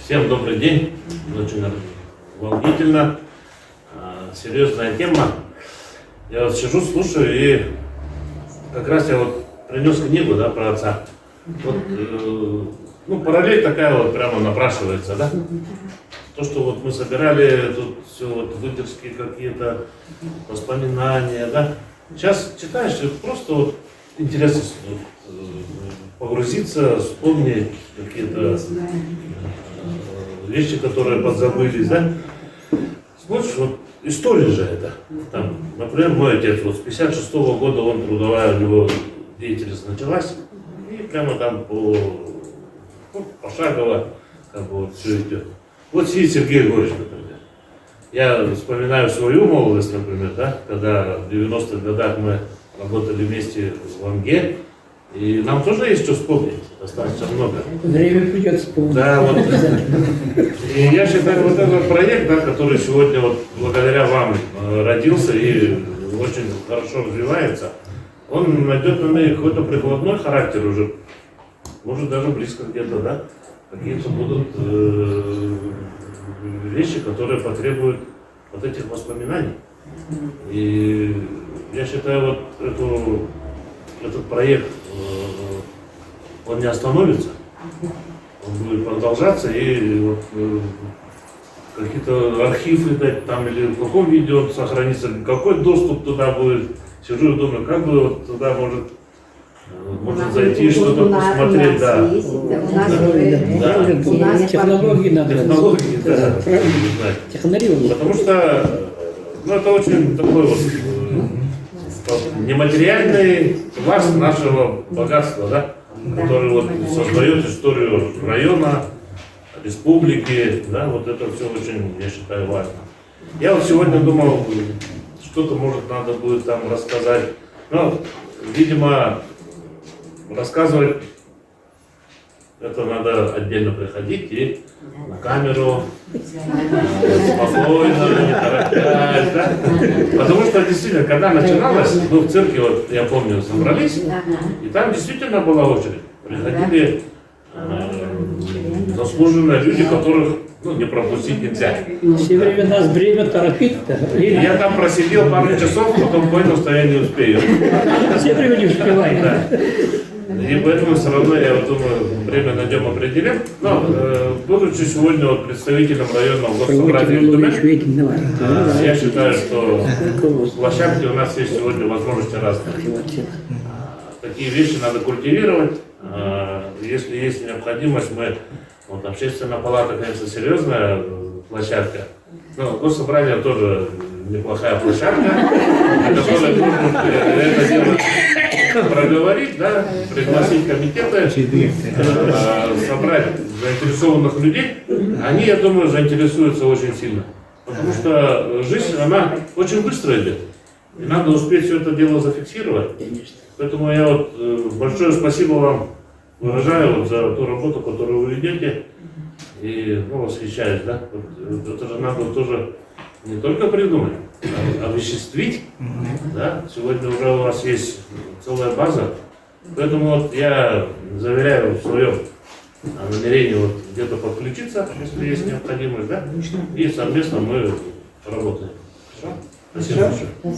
Всем добрый день. Очень волнительно. Серьезная тема. Я вот сижу, слушаю, и как раз я вот принес книгу, да, про отца. Вот, ну, параллель такая вот прямо напрашивается, да? То, что вот мы собирали тут все вот выдержки какие-то, воспоминания, да? Сейчас читаешь, и просто вот интересно погрузиться, вспомнить какие-то вещи, которые подзабылись, да? Смотришь, вот история же это. Там, например, мой отец, вот с 56-го года он трудовая, у него деятельность началась, и прямо там пошагово как бы вот все идет. Вот сидит Сергей Григорьевич, например. Я вспоминаю свою молодость, например, да, когда в 90-х годах мы работали вместе в ОНГе, и нам тоже есть что вспомнить, достаточно много. Время придется вспомнить. Да, вот. И я считаю, вот этот проект, да, который сегодня вот благодаря вам родился и очень хорошо развивается, он найдет на меня какой-то прикладной характер уже, может даже близко где-то, да, какие-то будут вещи, которые потребуют вот этих воспоминаний. И я считаю, вот этот проект, он не остановится, он будет продолжаться, и вот какие-то архивы дать там, или в каком виде он сохранится, какой доступ туда будет. Сижу и думаю, как бы вот туда может зайти, что-то посмотреть, да. Технологии надо. Технологии, да. Технологии. Потому что, ну, это очень такой вот нематериальный пласт нашего богатства, да, который вот создает историю района, республики, да, вот это все очень, я считаю, важно. Я вот сегодня думал, что-то, может, надо будет там рассказать, но, видимо, рассказывать это надо отдельно приходить и на камеру, спокойно, не торопясь, да? Потому что действительно, когда начиналось, ну, в цирке, вот я помню, собрались, и там действительно была очередь. Приходили заслуженные люди, которых, ну, не пропустить нельзя. Все время нас время торопит-то. Я там просидел пару часов, потом понял, что я не успею. Все время не успеваем. Да. И поэтому все равно, я вот думаю, время найдем, определим. Но, будучи сегодня вот представителем районного госсобрания, я считаю, что в площадке у нас есть сегодня возможности разные. Такие вещи надо культивировать. Если есть необходимость, вот общественная палата, конечно, серьезная площадка. Но госсобрание тоже неплохая площадка, на которой можно это дело проговорить, да, пригласить комитеты, собрать заинтересованных людей. Они, я думаю, заинтересуются очень сильно. Потому что жизнь, она очень быстро идет. И надо успеть все это дело зафиксировать. Поэтому я вот большое спасибо вам выражаю вот за ту работу, которую вы ведете. И, ну, восхищаюсь, да. Вот, это же надо тоже не только придумать, а овеществить. Да? Сегодня уже у вас есть целая база. Поэтому вот я заверяю в своем намерении вот где-то подключиться, если есть необходимость, да? И совместно мы работаем. Хорошо? Спасибо большое.